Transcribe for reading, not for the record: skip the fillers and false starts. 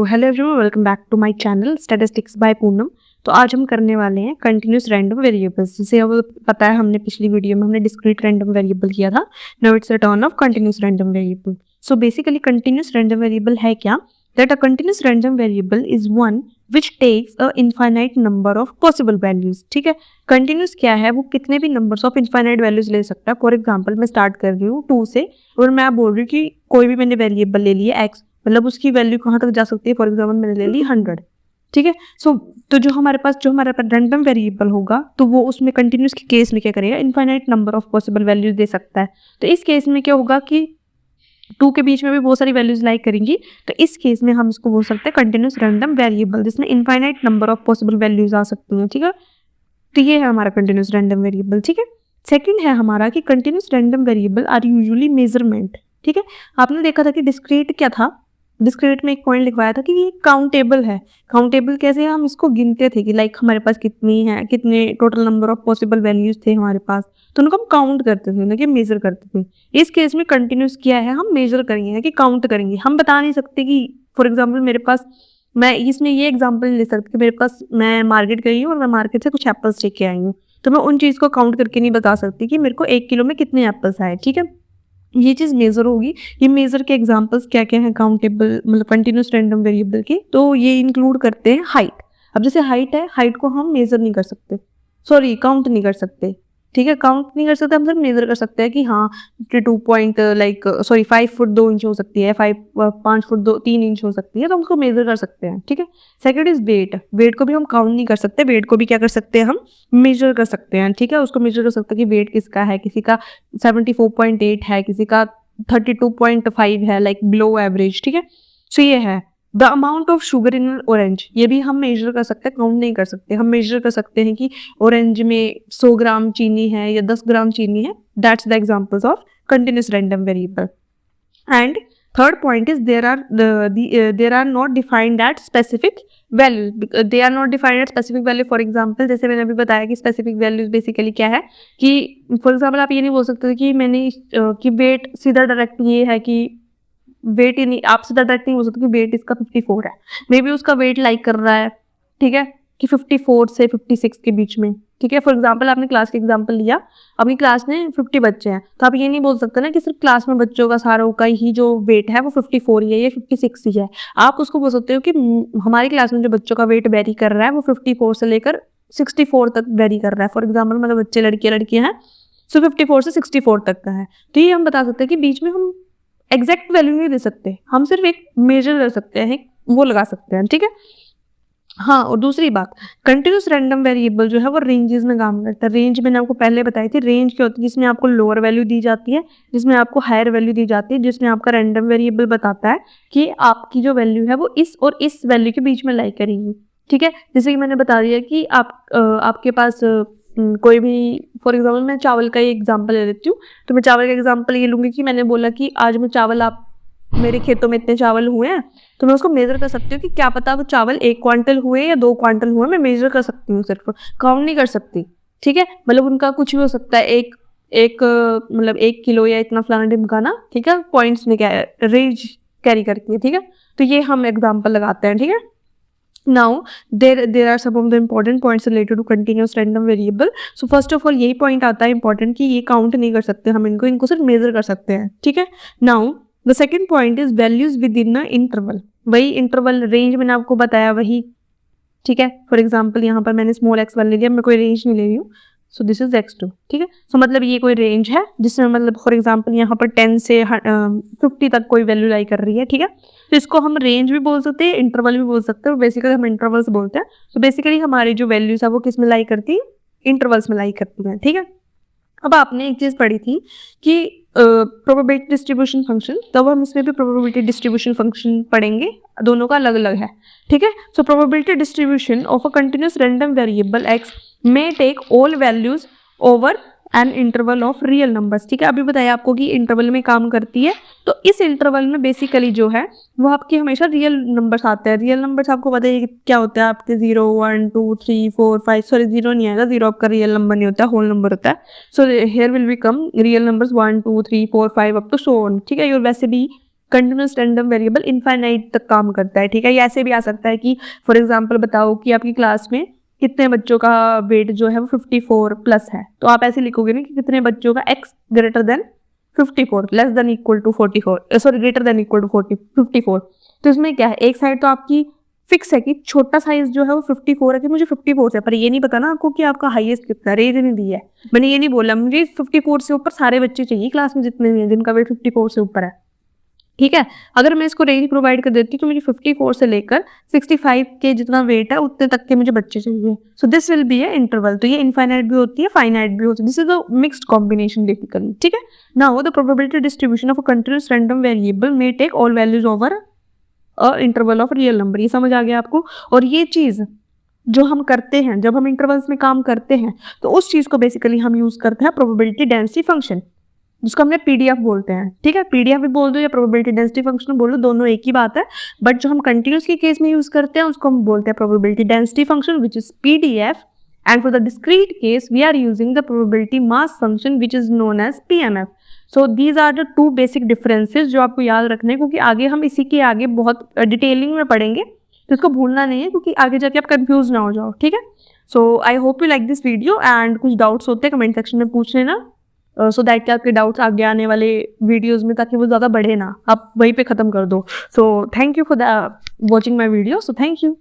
Hello everyone, welcome back to my channel statistics by Poonam. तो आज हम करने वाले हैं कंटिन्यूस रैंडम वेरिएबल्स। जैसे अब पता है, हमने पिछली वीडियो में हमने डिस्क्रीट रैंडम वेरिएबल किया था। Now it's a turn of continuous random variable. So basically continuous random variable है क्या? That a continuous random variable is one which takes a infinite number of possible values. ठीक है, continuous क्या है? वो कितने भी नंबर्स ऑफ इनफाइनाइट वैल्यूज ले सकता है। फॉर एग्जाम्पल मैं स्टार्ट कर रही हूँ 2 से, और मैं आप बोल रही हूँ कि कोई भी मैंने वेरिएबल ले लिया x, मतलब उसकी वैल्यू कहाँ तक जा सकती है? फॉर एग्जाम्पल मैंने ले ली 100। ठीक है, सो तो जो हमारे पास रैंडम वेरिएबल होगा, तो वो उसमें कंटिन्यूस के केस में क्या करेगा? Infinite number of possible values दे सकता है। तो इस केस में क्या होगा कि 2 के बीच में भी बहुत सारी वैल्यूज लाइक करेंगी, तो इस केस में हम इसको बोल सकते हैं कंटिन्यूस रैंडम वेरिएबल, जिसमें infinite number of possible values आ सकती हैं। ठीक है, तो ये है हमारा कंटिन्यूस रैंडम वेरिएबल। ठीक है, सेकंड है हमारा कि continuous random variable are usually measurement. ठीक है, आपने देखा था कि डिस्क्रीट क्या था? डिस्क्रीट में एक पॉइंट लिखवाया था कि ये काउंटेबल है। काउंटेबल कैसे? हम इसको गिनते थे कि लाइक हमारे पास कितनी है, कितने total number of possible values थे हमारे पास, तो उनको हम काउंट करते थे, ना कि मेजर करते थे। इस केस में कंटिन्यूस किया है, हम मेजर करेंगे कि काउंट करेंगे। हम बता नहीं सकते कि फॉर एग्जाम्पल मेरे पास, मैं इसमें ये एग्जांपल ले सकती कि मेरे पास, मैं मार्केट गई हूँ और मैं मार्केट से कुछ एप्पल्स लेके आई हूँ, तो मैं उन चीज़ को काउंट करके नहीं बता सकती कि मेरे को 1 किलो में कितने एप्पल्स आए। ठीक है, ये चीज़ मेजर होगी। ये मेजर के एग्जांपल्स क्या क्या हैं काउंटेबल मतलब कंटिन्यूस रैंडम वेरिएबल के? तो ये इंक्लूड करते हैं हाइट। अब जैसे हाइट है, हाइट को हम मेजर नहीं कर सकते, सॉरी काउंट नहीं कर सकते। ठीक है, काउंट नहीं कर सकते, हम सिर्फ मेजर कर सकते हैं कि हाँ 52 पॉइंट लाइक 5 फुट 2 इंच हो सकती है, 5 फुट 3 इंच हो सकती है, तो हम उसको मेजर कर सकते हैं। ठीक है, सेकंड इज वेट। वेट को भी हम काउंट नहीं कर सकते, वेट को भी क्या कर सकते हैं? हम मेजर कर सकते हैं। ठीक है, उसको मेजर कर सकते हैं कि वेट किसका है, किसी का 74.8 है, किसी का 32.5 है, लाइक बिलो एवरेज। ठीक है, सो ये है the amount of sugar in orange. ये भी हम मेजर कर सकते हैं, काउंट नहीं कर सकते। हम मेजर कर सकते हैं कि ऑरेंज में 100 ग्राम चीनी है या 10 ग्राम चीनी है। That's the examples of continuous random variable. And third point is there are not defined at specific value. They are not defined at specific value. For example, जैसे मैंने अभी बताया कि specific values basically क्या है कि for example आप ये नहीं बोल सकते कि मैंने कि वेट सीधा डायरेक्ट ये है कि वेट ही नहीं, आप सीधा डायरेक्ट नहीं बोल सकते कि वेट इसका 54 है। मे बी उसका वेट लाइक कर रहा है, ठीक है, कि 54 से 56 के बीच में। ठीक है, फॉर एग्जाम्पल आपने क्लास के एग्जाम्पल लिया, अपनी क्लास में 50 बच्चे हैं, तो आप ये नहीं बोल सकते ना कि सिर्फ क्लास में बच्चों का सारों का ही जो वेट है वो 54 ही है या 56 ही है। आप उसको बोल सकते हो कि हमारी क्लास में जो बच्चों का वेट वेरी कर रहा है वो 54 से लेकर 64 तक वेरी कर रहा है। फॉर एग्जाम्पल मतलब बच्चे लड़कियां हैं, सो 54 से 64 तक का है। तो ये हम बता सकते हैं कि बीच में हम एग्जैक्ट वैल्यू नहीं दे सकते, हम सिर्फ एक मेजर कर सकते हैं, वो लगा सकते हैं। ठीक है, हाँ, और दूसरी बात, कंटिन्यूस रैंडम वेरिएबल जो है वो रेंजेस में काम करता है। रेंज मैंने आपको पहले बताई थी। रेंज क्या होती है? जिसमें आपको लोअर वैल्यू दी जाती है, जिसमें आपको हायर वैल्यू दी जाती है, जिसमें आपका रैंडम वेरिएबल बताता है कि आपकी जो वैल्यू है वो इस और इस वैल्यू के बीच में लाई करेंगी। ठीक है, जैसे कि मैंने बता दिया कि आपके पास कोई भी, फॉर एग्जाम्पल मैं चावल का ही एग्जाम्पल ले लेती हूँ, तो मैं चावल का एग्जाम्पल ये लूँगी कि मैंने बोला कि आज मैं चावल, आप मेरे खेतों में इतने चावल हुए हैं, तो मैं उसको मेजर कर सकती हूँ कि क्या पता वो चावल 1 क्वांटल हुए या 2 क्वांटल हुए, मैं मेजर कर सकती हूँ, सिर्फ काउंट नहीं कर सकती। ठीक है, मतलब उनका कुछ भी हो सकता है, एक मतलब 1 किलो या इतना फलाना ढिमकाना। ठीक है, पॉइंट्स में क्या है, रेंज कैरी करती है। ठीक है, तो ये हम एग्जाम्पल लगाते हैं। ठीक है, now there are some of the important points related to continuous random variable. so first of all यही पॉइंट आता है इंपॉर्टेंट कि ये काउंट नहीं कर सकते हम, इनको सिर्फ मेजर कर सकते हैं। ठीक है, now the second point is values within a interval. वही इंटरवल, रेंज मैंने आपको बताया वही। ठीक है, फॉर एग्जाम्पल यहाँ पर मैंने स्मॉल x1 ले लिया, मैं कोई रेंज नहीं ले रही हूँ, सो दिस इज x2। ठीक है, सो मतलब ये कोई रेंज है जिसमें मतलब फॉर एग्जाम्पल यहाँ पर 10 से 50 तक कोई वैल्यू लाई कर रही है। ठीक है, तो इसको हम रेंज भी बोल सकते हैं, इंटरवल भी बोल सकते हैं, बेसिकली हम इंटरवल्स बोलते हैं। तो बेसिकली हमारी जो वैल्यूज है वो किस में लाई करती है? इंटरवल्स में लाई करती है। ठीक है, अब आपने एक चीज पढ़ी थी कि प्रोबेबिलिटी डिस्ट्रीब्यूशन फंक्शन, तब हम इसमें भी प्रोबेबिलिटी डिस्ट्रीब्यूशन फंक्शन पढ़ेंगे, दोनों का अलग अलग है। ठीक है, so probability distribution of a continuous random variable x may take all values over an interval of real numbers. ठीक है, अभी बताया आपको कि इंटरवल में काम करती है, तो इस इंटरवल में बेसिकली जो है वो आपके हमेशा रियल नंबर्स आते हैं। रियल नंबर्स आपको पता है क्या होता है? आपके 0 1 2 3 4 5, सॉरी 0 नहीं आएगा, 0 आपका रियल नंबर नहीं होता, होल नंबर होता है। So here will become real numbers 1 2 3 4 5 up to so on. ठीक है, और वैसे भी कंटिन्यूस रैंडम वेरिएबल इनफाइनाइट तक काम करता है, ठीक है। ये ऐसे भी आ सकता है कि फॉर एग्जांपल बताओ कि आपकी क्लास में कितने बच्चों का वेट जो है वो 54 प्लस है, तो आप ऐसे लिखोगे ना कि कितने बच्चों का x greater than 54 less than equal to 44, sorry greater than equal to 54। तो इसमें क्या है, एक साइड तो आपकी फिक्स है कि छोटा साइज जो है वो 54 है कि मुझे 54 से, पर ये नहीं पता ना आपको कि आपका हाईएस्ट कितना है, रेंज नहीं दी है। मैंने ये नहीं बोला मुझे 54 से ऊपर सारे बच्चे चाहिए क्लास में जितने भी हैं जिनका वेट 54 से ऊपर है, ठीक है। अगर मैं इसको रेंज प्रोवाइड कर देती हूँ तो मुझे 54 से लेकर 65 के जितना वेट है उतने तक के मुझे बच्चे चाहिए। So this will be A interval. तो ये इनफाइनाइट भी होती है, फाइनाइट भी होती है। This is a mixed combination basically, ठीक है। Now the probability distribution of a continuous random variable may take all values over a interval of real number. ये समझ आ गया आपको। और ये चीज जो हम करते हैं जब हम इंटरवल्स में काम करते हैं तो उस चीज को बेसिकली हम यूज करते हैं प्रोबेबिलिटी डेंसिटी फंक्शन, जिसको हमने पीडीएफ बोलते हैं, ठीक है। पीडीएफ भी बोल दो या प्रोबेबिलिटी डेंसिटी फंक्शन बोल दो, दोनों एक ही बात है। बट जो हम कंटिन्यूस के केस में यूज करते हैं उसको हम बोलते हैं probability density function which is PDF, and for the discrete case we are using the probability mass function which is known as PMF. So these are the two basic differences जो आपको याद रखने हैं, क्योंकि आगे हम इसी के आगे बहुत डिटेलिंग में पढ़ेंगे, तो इसको भूलना नहीं है क्योंकि आगे जाके आप कंफ्यूज ना हो जाओ, ठीक है। So I hope you like this video, and कुछ डाउट्स होते हैं कमेंट सेक्शन में पूछ लेना, सो दैट कि आपके डाउट्स आगे आने वाले वीडियोस में ताकि वो ज़्यादा बढ़े ना, आप वहीं पे ख़त्म कर दो। So thank you for the watching my video. So thank you.